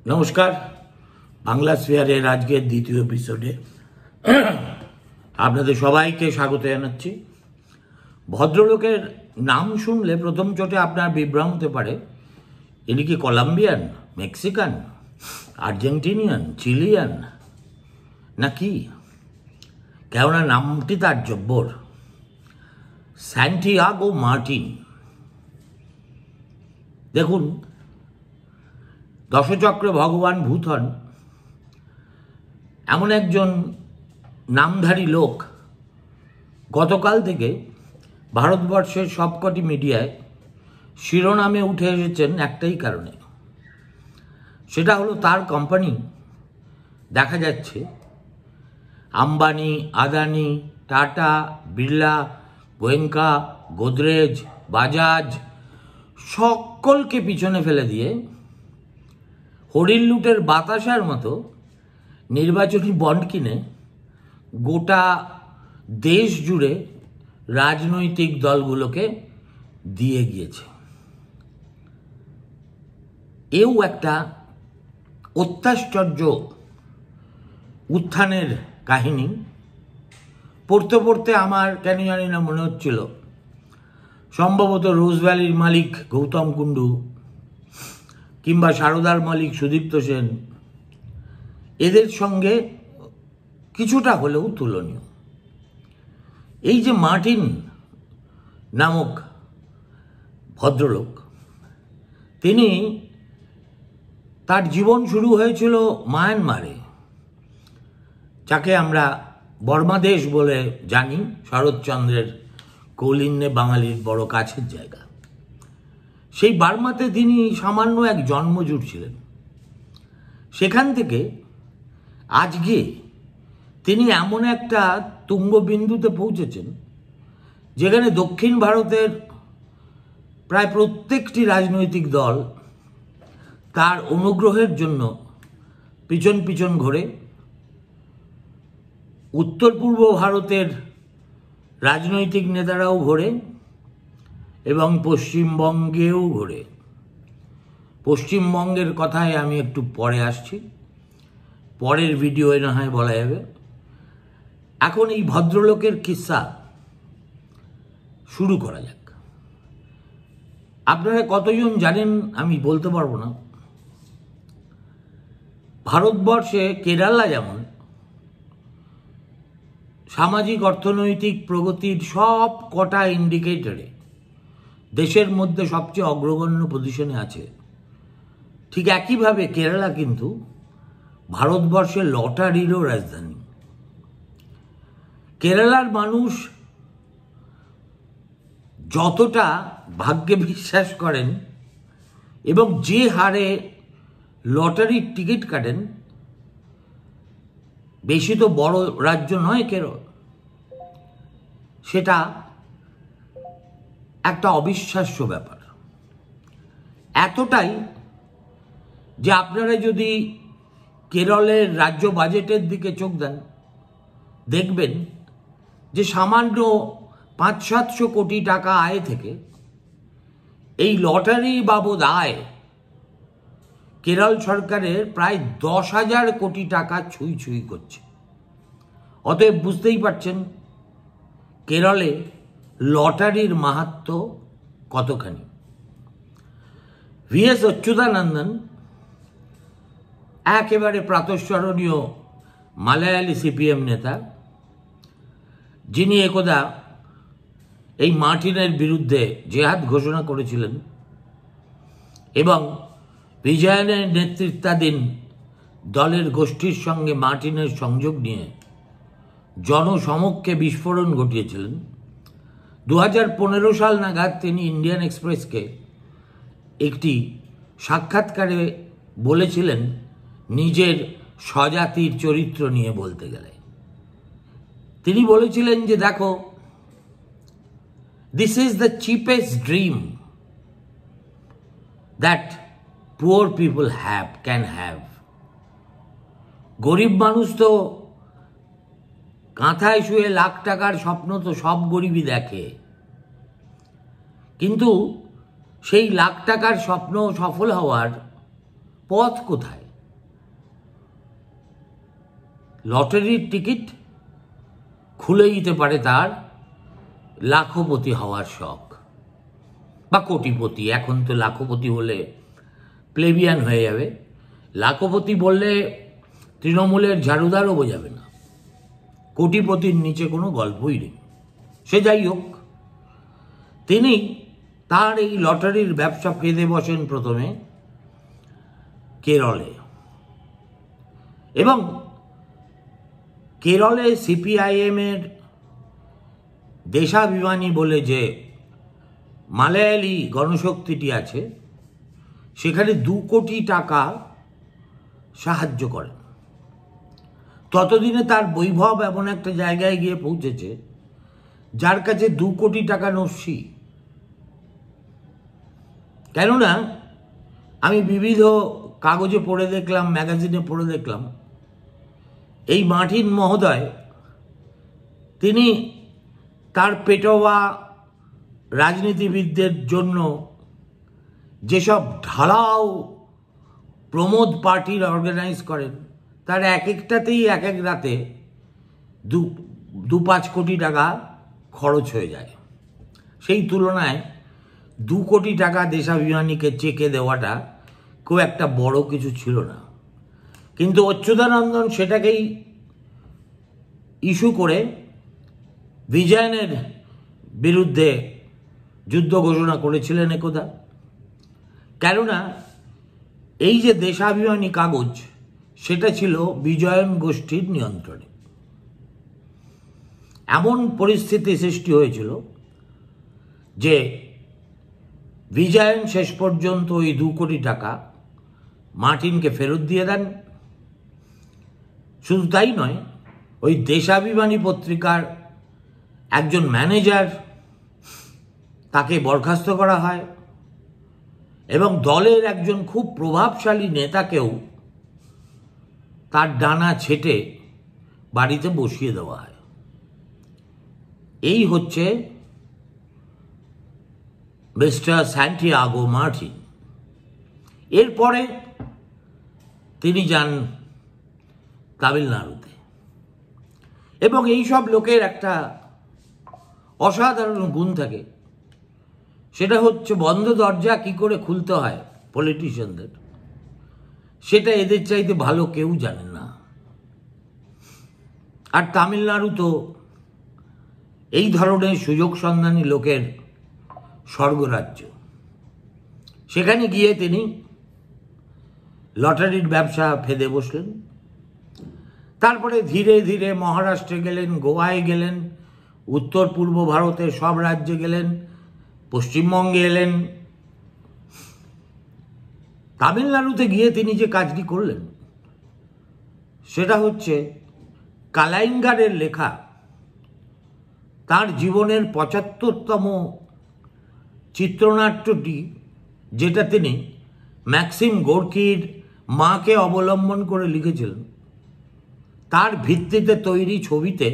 নমস্কার, বাংলা স্ফিয়ারের আজকের দ্বিতীয় এপিসোডে আপনাদের সবাইকে স্বাগত জানাচ্ছি। ভদ্রলোকের নাম শুনলে প্রথম চোটে আপনার বিভ্রম হতে পারে, ইনি কি কলম্বিয়ান, মেক্সিকান, আর্জেন্টিনিয়ান, চিলিয়ান নাকি? কেননা নামটি তার জব্বর, স্যান্টিয়াগো মার্টিন। দেখুন, দশচক্রে ভগবান ভূত হন এমন একজন নামধারী লোক গতকাল থেকে ভারতবর্ষের সবকটি মিডিয়ায় শিরোনামে উঠে এসেছেন একটাই কারণে। সেটা হলো তার কোম্পানি দেখা যাচ্ছে আম্বানি, আদানি, টাটা, বিড়লা, গোয়েঙ্কা, গোদরেজ, বাজাজ সকলকে পিছনে ফেলে দিয়ে হরিণ লুটের বাতাসার মতো নির্বাচনী বন্ড কিনে গোটা দেশ জুড়ে রাজনৈতিক দলগুলোকে দিয়ে গিয়েছে। এও একটা অত্যাশ্চর্য উত্থানের কাহিনী। পড়তে পড়তে আমার কেন জানি না মনে হচ্ছিল সম্ভবত রোজভ্যালির মালিক গৌতম কুণ্ডু কিংবা সারদার মালিক সুদীপ্ত সেন এদের সঙ্গে কিছুটা হলেও তুলনীয়। এই যে মার্টিন নামক ভদ্রলোক, তিনি তার জীবন শুরু হয়েছিল মায়ানমারে, যাকে আমরা বর্মাদেশ বলে জানি, শরৎচন্দ্রের কৌলিন্যে বাঙালির বড় কাছের জায়গা। সেই বার্মাতে তিনি সামান্য এক জন্মজুট ছিলেন। সেখান থেকে আজকে তিনি এমন একটা তুঙ্গবিন্দুতে পৌঁছেছেন যেখানে দক্ষিণ ভারতের প্রায় প্রত্যেকটি রাজনৈতিক দল তার অনুগ্রহের জন্য পিছন পিছন ঘোরে। উত্তর পূর্ব ভারতের রাজনৈতিক নেতারাও ঘোরে এবং পশ্চিমবঙ্গেও ঘোরে। পশ্চিমবঙ্গের কথায় আমি একটু পরে আসছি, পরের ভিডিওয়ে না হয় বলা যাবে। এখন এই ভদ্রলোকের কিস্সা শুরু করা যাক। আপনারা কতজন জানেন আমি বলতে পারবো না। ভারতবর্ষে কেরালা যেমন সামাজিক অর্থনৈতিক প্রগতির সব কটা ইন্ডিকেটরে দেশের মধ্যে সবচেয়ে অগ্রগণ্য পজিশনে আছে, ঠিক একইভাবে কেরালা কিন্তু ভারতবর্ষের লটারিরও রাজধানী। কেরালার মানুষ যতটা ভাগ্যে বিশ্বাস করেন এবং যে হারে লটারির টিকিট কাটেন, বেশি তো বড় রাজ্য নয় কেরল, সেটা একটা অবিশ্বাস্য ব্যাপার। এতটাই যে আপনারা যদি কেরলের রাজ্য বাজেটের দিকে চোখ দেন, দেখবেন যে সামান্য 500-700 কোটি টাকা আয় থেকে এই লটারি বাবদ আয় কেরল সরকারের প্রায় 10,000 কোটি টাকা ছুঁই ছুঁই করছে। অতএব বুঝতেই পারছেন কেরলে লটারির মাহাত্ম্য কতখানি। VS অচ্যুতানন্দন একেবারে প্রাতঃস্মরণীয় মালয়ালি CPM নেতা, যিনি একদা এই মার্টিনের বিরুদ্ধে জেহাদ ঘোষণা করেছিলেন এবং বিজয়নের নেতৃত্বাধীন দলের গোষ্ঠীর সঙ্গে মার্টিনের সংযোগ নিয়ে জনসমক্ষে বিস্ফোরণ ঘটিয়েছিলেন। 2015 সাল নাগাদ তিনি ইন্ডিয়ান এক্সপ্রেসকে একটি সাক্ষাৎকারে বলেছিলেন, নিজের স্বজাতির চরিত্র নিয়ে বলতে গেলে তিনি বলেছিলেন যে দেখো, this is the cheapest dream that poor people can have. গরিব মানুষ তো কাঁথায় শুয়ে লাখ টাকার স্বপ্ন তো সব গরিবই দেখে, কিন্তু সেই লাখ টাকার স্বপ্ন সফল হওয়ার পথ কোথায়? লটারির টিকিট খুলে দিতে পারে তার লাখপতি হওয়ার শখ, বা কোটিপতি। এখন তো লাখপতি হলে প্লেবিয়ান হয়ে যাবে, লাখপতি বললে তৃণমূলের ঝাড়ুদারও বোঝাবে না। কোটিপতির নিচে কোনো গল্পই নেই। সে যাই হোক, তিনি তার এই লটারির ব্যবসা পেতে বসেন প্রথমে কেরলে, এবং কেরলে সিপিআইএমের দেশাভিমানী বলে যে মালায়ালি গণশক্তিটি আছে, সেখানে 2 কোটি টাকা সাহায্য করেন। ততদিনে তার বৈভব এমন একটা জায়গায় গিয়ে পৌঁছেছে যার কাছে 2 কোটি টাকা নস্যি। কেননা আমি বিবিধ কাগজে পড়ে দেখলাম, ম্যাগাজিনে পড়ে দেখলাম, এই মার্টিন মহোদয় তিনি তার পেটোয়া রাজনীতিবিদদের জন্য যেসব ঢালাও প্রমোদ পার্টির অর্গানাইজ করেন, তার এক একটাতেই এক এক রাতে 2-5 কোটি টাকা খরচ হয়ে যায়। সেই তুলনায় 2 কোটি টাকা দেশাভিমানীকে চেকে দেওয়াটা খুব একটা বড় কিছু ছিল না। কিন্তু অচ্যুতানন্দন সেটাকেই ইস্যু করে বিজয়নের বিরুদ্ধে যুদ্ধ ঘোষণা করেছিলেন একদা। কেননা এই যে দেশাভিমানী কাগজ, সেটা ছিল বিজয়ন গোষ্ঠীর নিয়ন্ত্রণে। এমন পরিস্থিতি সৃষ্টি হয়েছিল যে বিজয়ন শেষ পর্যন্ত ওই 2 কোটি টাকা মার্টিনকে ফেরত দিয়ে দেন। শুধু তাই নয়, ওই দেশাভিমানী পত্রিকার একজন ম্যানেজার, তাকে বরখাস্ত করা হয়, এবং দলের একজন খুব প্রভাবশালী নেতাকেও তার ডানা ছেটে বাড়িতে বসিয়ে দেওয়া হয়। এই হচ্ছে মিস্টার স্যান্টিয়াগো মার্টিন। এরপরে তিনি যান তামিলনাড়ুতে, এবং এই সব লোকের একটা অসাধারণ গুণ থাকে, সেটা হচ্ছে বন্ধ দরজা কি করে খুলতে হয় পলিটিশিয়ানদের, সেটা এদের চাইতে ভালো কেউ জানে না। আর তামিলনাড়ু তো এই ধরনের সুযোগ সন্ধানী লোকের স্বর্গরাজ্য। সেখানে গিয়ে তিনি লটারির ব্যবসা ফেদে বসলেন। তারপরে ধীরে ধীরে মহারাষ্ট্রে গেলেন, গোয়ায় গেলেন, উত্তর পূর্ব ভারতের সব রাজ্যে গেলেন, পশ্চিমবঙ্গে এলেন। তামিলনাড়ুতে গিয়ে তিনি যে কাজটি করলেন সেটা হচ্ছে কালাইঙ্গারের লেখা তার জীবনের 75তম চিত্রনাট্যটি, যেটা তিনি ম্যাক্সিম গোর্কির মাকে অবলম্বন করে লিখেছিলেন, তার ভিত্তিতে তৈরি ছবিতে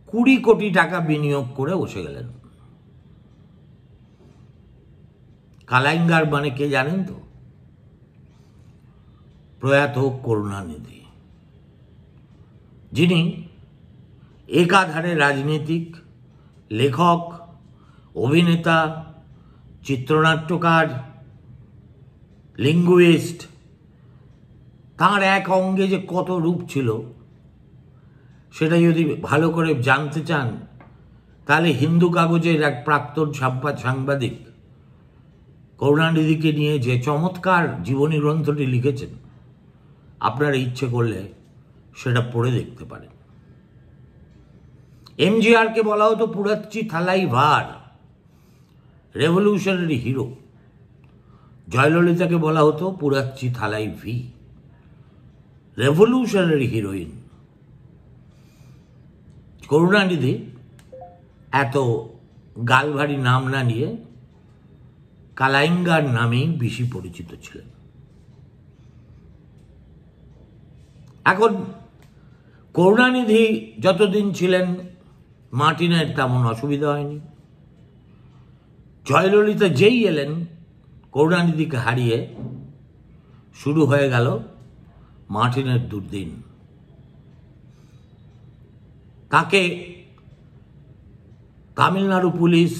20 কোটি টাকা বিনিয়োগ করে বসে গেলেন। কালাইঙ্গার মানে কে জানেন তো? প্রয়াত করুণানিধি, যিনি একাধারে রাজনীতিক, লেখক, অভিনেতা, চিত্রনাট্যকার, লিঙ্গুইস্ট। তার এক অঙ্গে যে কত রূপ ছিল সেটা যদি ভালো করে জানতে চান, তাহলে হিন্দু কাগজের এক প্রাক্তন সাংবাদিক করুণানিধিকে নিয়ে যে চমৎকার জীবনী গ্রন্থটি লিখেছেন, আপনারা ইচ্ছে করলে সেটা পড়ে দেখতে পারেন। এমজিআরকে বলা হতো পুরাচ্চি থালাই ভার, রেভলিউশনারি হিরো। জয়ললিতাকে বলা হতো পুরাচ্চি থালাই ভি, রেভলিউশনারি হিরোইন। করুণানিধি এত গালভারী নাম না নিয়ে কালাইঙ্গার নামেই বেশি পরিচিত ছিলেন। এখন করুণানিধি যতদিন ছিলেন মার্টিনের তেমন অসুবিধা হয়নি। জয়ললিতা যেই এলেন করুণানিধিকে হারিয়ে, শুরু হয়ে গেল মার্টিনের দুর্দিন। তাকে তামিলনাড়ু পুলিশ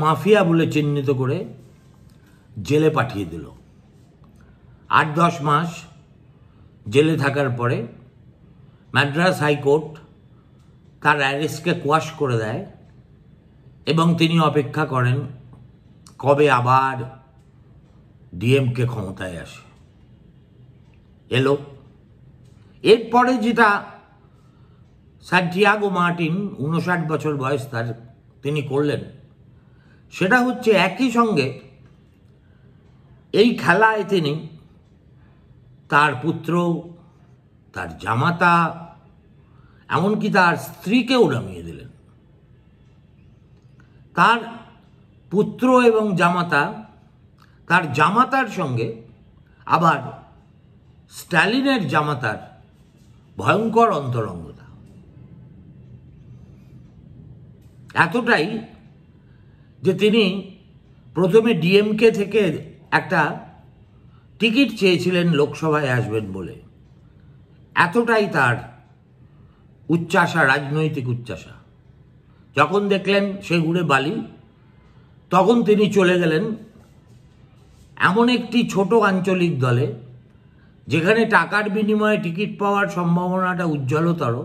মাফিয়া বলে চিহ্নিত করে জেলে পাঠিয়ে দিল। 8-10 মাস জেলে থাকার পরে মাদ্রাস হাইকোর্ট তার অ্যারেস্টকে কোয়াশ করে দেয় এবং তিনি অপেক্ষা করেন কবে আবার ডিএমকে ক্ষমতায় আসে। এলো। এরপরে যেটা সান্টিয়াগো মার্টিন, 59 বছর বয়স তার, তিনি করলেন সেটা হচ্ছে একই সঙ্গে এই খেলায় তিনি তার পুত্র, তার জামাতা, এমনকি তার স্ত্রীকেও নামিয়ে দিলেন। তার পুত্র এবং জামাতা, তার জামাতার সঙ্গে আবার স্ট্যালিনের জামাতার ভয়ঙ্কর অন্তরঙ্গতা, এতটাই যে তিনি প্রথমে ডিএমকে থেকে একটা টিকিট চেয়েছিলেন লোকসভায় আসবেন বলে। এতটাই তার উচ্চাশা, রাজনৈতিক উচ্চাশা। যখন দেখলেন সে উড়ে বালি, তখন তিনি চলে গেলেন এমন একটি ছোট আঞ্চলিক দলে যেখানে টাকার বিনিময়ে টিকিট পাওয়ার সম্ভাবনাটা উজ্জ্বলতর,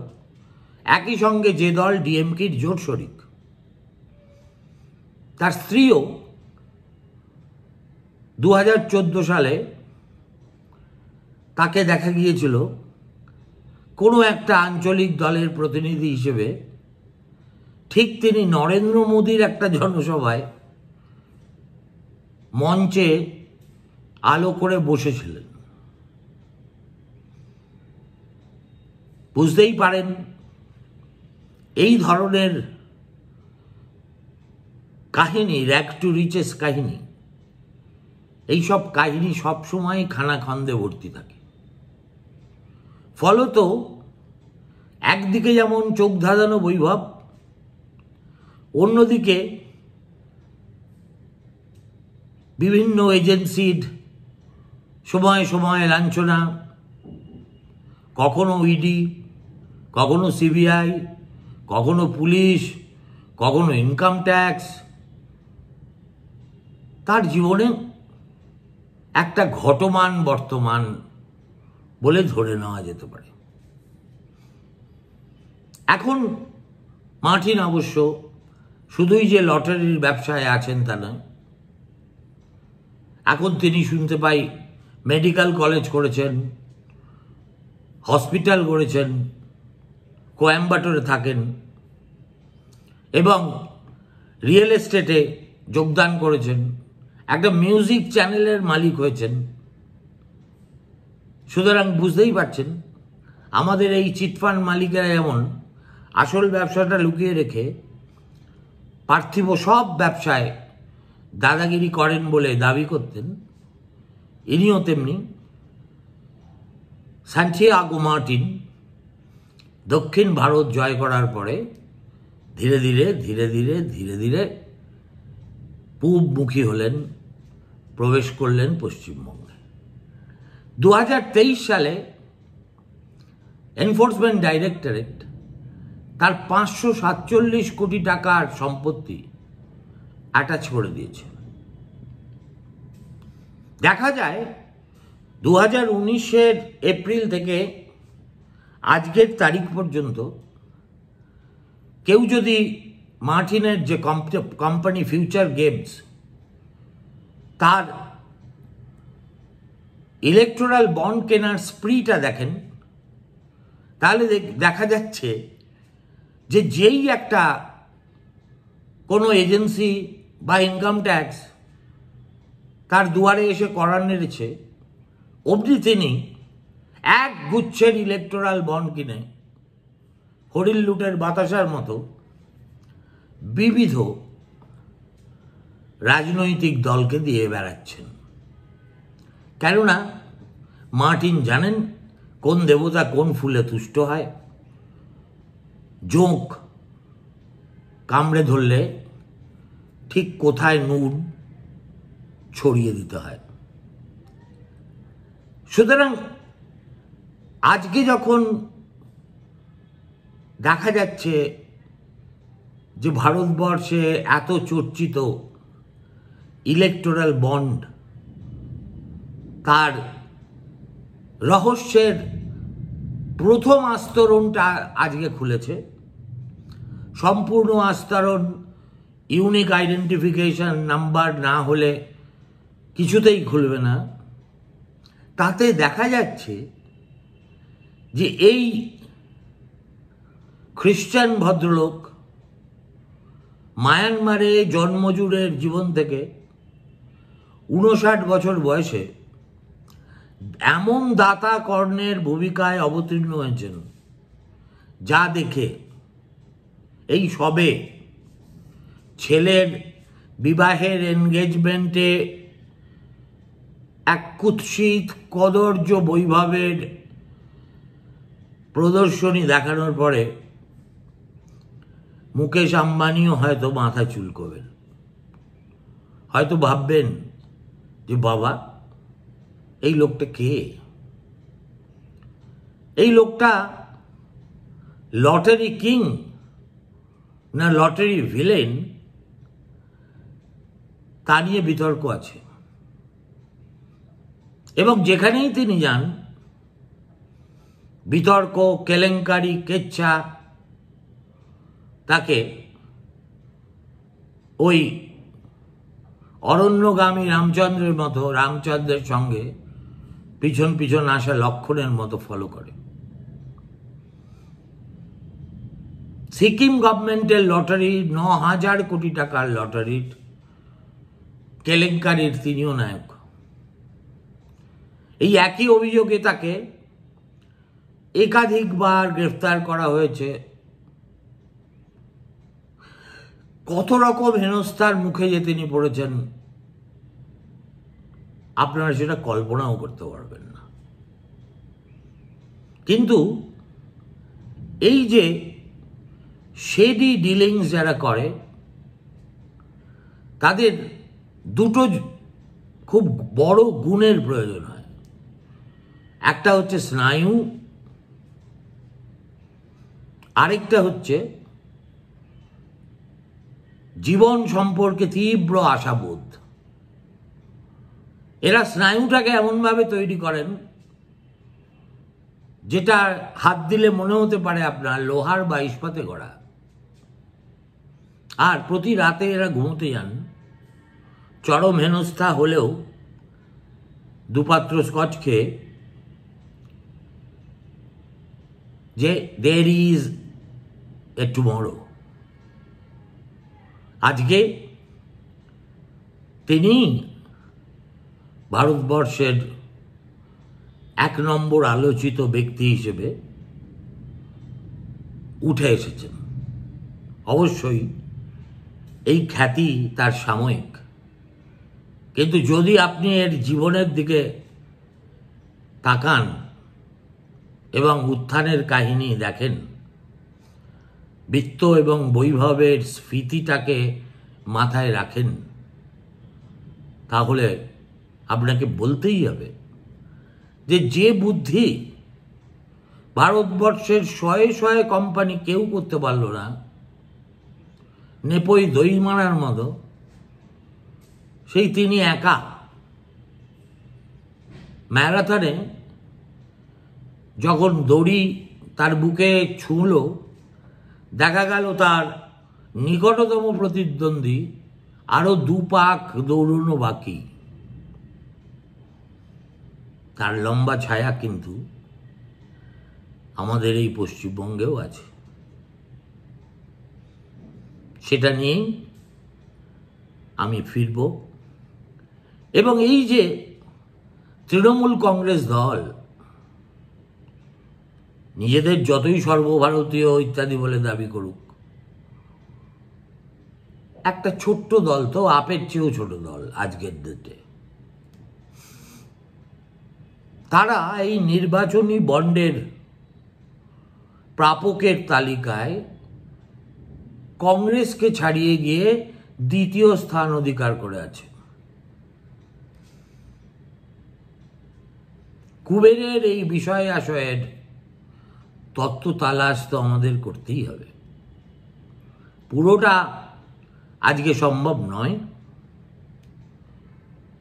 একই সঙ্গে যে দল ডিএমকের জোট শরিক। তার স্ত্রীও 2014 সালে তাকে দেখা গিয়েছিল কোনো একটা আঞ্চলিক দলের প্রতিনিধি হিসেবে। ঠিক তিনি নরেন্দ্র মোদীর একটা জনসভায় মঞ্চে আলো করে বসেছিলেন। বুঝতেই পারেন এই ধরনের কাহিনী, র্যাগ টু রিচেস কাহিনী, এইসব কাহিনী সবসময় খানাখন্দে ভর্তি থাকে। ফলত একদিকে যেমন চোখ ধাঁধানো বৈভব, অন্যদিকে বিভিন্ন এজেন্সির সময়ে সময়ে লাঞ্ছনা, কখনো ইডি, কখনো সিবিআই, কখনো পুলিশ, কখনো ইনকাম ট্যাক্স, তার জীবনে একটা ঘটমান বর্তমান বলে ধরে নেওয়া যেতে পারে। এখন মার্টিন অবশ্য শুধুই যে লটারির ব্যবসায় আছেন তা নয়, এখন তিনি শুনতে পাই মেডিকেল কলেজ করেছেন, হসপিটাল করেছেন, কোয়েম্বাটোরে থাকেন এবং রিয়েল এস্টেটে যোগদান করেছেন, একটা মিউজিক চ্যানেলের মালিক হয়েছেন। সুতরাং বুঝতেই পারছেন আমাদের এই চিটফান্ড মালিকেরা যেমন আসল ব্যবসাটা লুকিয়ে রেখে পার্থিব সব ব্যবসায় দাদাগিরি করেন বলে দাবি করতেন, ইনিও তেমনি। সান্টিয়াগো মার্টিন দক্ষিণ ভারত জয় করার পরে ধীরে ধীরে ধীরে ধীরে ধীরে ধীরে পূবমুখী হলেন, প্রবেশ করলেন পশ্চিমবঙ্গে। 2023 সালে এনফোর্সমেন্ট ডাইরেক্টরেট তার 547 কোটি টাকার সম্পত্তি অ্যাটাচ করে দিয়েছে। দেখা যায় 2019 এপ্রিল থেকে আজকের তারিখ পর্যন্ত কেউ যদি মার্টিনের যে কোম্পানি ফিউচার গেমস, তার ইলেকটোরাল বন্ড কেনার স্প্রিটা দেখেন, তাহলে দেখা যাচ্ছে যে যেই একটা কোনো এজেন্সি বা ইনকাম ট্যাক্স তার দুয়ারে এসে করার নেড়েছে, অবধি তিনি এক গুচ্ছের ইলেকটোরাল বন্ড কিনে হরিণ লুটের বাতাসার মতো বিবিধ রাজনৈতিক দলকে দিয়ে বেড়াচ্ছেন। কেননা মার্টিন জানেন কোন দেবতা কোন ফুলে তুষ্ট হয়, জোঁক কামড়ে ধরলে ঠিক কোথায় নুন ছড়িয়ে দিতে হয়। সুতরাং আজকে যখন দেখা যাচ্ছে যে ভারতবর্ষে এত চর্চিত ইলেকটোরাল বন্ড তার রহস্যের প্রথম আস্তরণটা আজকে খুলেছে। সম্পূর্ণ আস্তরণ ইউনিক আইডেন্টিফিকেশন নাম্বার না হলে কিছুতেই খুলবে না। তাতে দেখা যাচ্ছে যে এই খ্রিস্টান ভদ্রলোক মায়ানমারে জন্মজুড়ের জীবন থেকে 59 বছর বয়সে এমন দাতা কর্ণের ভূমিকায় অবতীর্ণ হয়েছেন যা দেখে এই সবে ছেলের বিবাহের এনগেজমেন্টে এক কুৎসিত কদর্য বৈভবের প্রদর্শনী দেখানোর পরে মুকেশ আম্বানিও হয়তো মাথা চুলকোবেন, হয়তো ভাববেন যে বাবা এই লোকটা কে? এই লোকটা লটারি কিং না লটারি ভিলেন তা নিয়ে বিতর্ক আছে। এবং যেখানেই তিনি যান বিতর্ক, কেলেঙ্কারি, কেচ্ছা তাকে ওই অরণ্যগামী রামচন্দ্রের মতো, রামচন্দ্রের সঙ্গে পিছন পিছন আসা লক্ষণের মতো ফলো করে। সিকিম গভর্নমেন্টের লটারি 9,000 কোটি টাকার লটারির কেলেঙ্কারির তিনিও নায়ক। এই একই অভিযোগে তাকে একাধিকবার গ্রেফতার করা হয়েছে। কত রকম হেনস্থার মুখে যে তিনি পড়েছেন আপনারা সেটা কল্পনাও করতে পারবেন না। কিন্তু এই যে শেডি ডিলিংস যারা করে তাদের দুটো খুব বড় গুণের প্রয়োজন হয়। একটা হচ্ছে স্নায়ু, আরেকটা হচ্ছে জীবন সম্পর্কে তীব্র আশাবোধ। এরা স্নায়ুটাকে এমনভাবে তৈরি করেন যেটা হাত দিলে মনে হতে পারে আপনার লোহার বা ইস্পাতে গড়া। আর প্রতি রাতে এরা ঘুমোতে যান চরম হেনস্থা হলেও দুপাত্র স্কচ খেয়ে, যে দেয়ার ইজ এ টুমরো। আজকে তিনি ভারতবর্ষের 1 নম্বর আলোচিত ব্যক্তি হিসেবে উঠে এসেছেন। অবশ্যই এই খ্যাতি তার সাময়িক, কিন্তু যদি আপনি এর জীবনের দিকে তাকান এবং উত্থানের কাহিনী দেখেন, বৃত্ত এবং বৈভবের স্ফীতিটাকে মাথায় রাখেন, তাহলে আপনাকে বলতেই হবে যে বুদ্ধি ভারতবর্ষের শয়ে শয়ে কোম্পানি কেউ করতে পারল না, নেপোই দই মারার মতো, সেই তিনি একা ম্যারাথনে যখন দড়ি তার বুকে ছুঁল, দেখা গেল তার নিকটতম প্রতিদ্বন্দ্বী আরো 2 পাক দৌড়ানো বাকি। তার লম্বা ছায়া কিন্তু আমাদের এই পশ্চিমবঙ্গেও আছে। সেটা নিয়েই আমি ফিরব। এবং এই যে তৃণমূল কংগ্রেস দল নিজেদের যতই সর্বভারতীয় ইত্যাদি বলে দাবি করুক, একটা ছোট্ট দল তো, আপের চেয়েও ছোট দল আজকের ডেটে। তারা এই নির্বাচনী বন্ডের প্রাপকের তালিকায় কংগ্রেসকে ছাড়িয়ে গিয়ে 2য় স্থান অধিকার করে আছে। কুবেরের এই বিষয় আশয়ের তত্ত্ব তালাশ তো আমাদের করতেই হবে। পুরোটা আজকে সম্ভব নয়,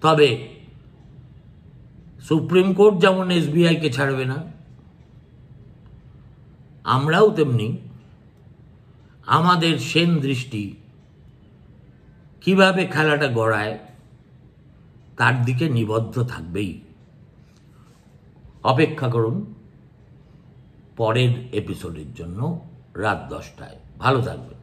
তবে সুপ্রিম কোর্ট যেমন এসবিআইকে ছাড়বে না, আমরাও তেমনি আমাদের সেন দৃষ্টি কিভাবে খেলাটা গড়ায় তার দিকে নিবদ্ধ থাকবেই। অপেক্ষা করুন পরের এপিসোডের জন্য রাত 10টায়। ভালো থাকবেন।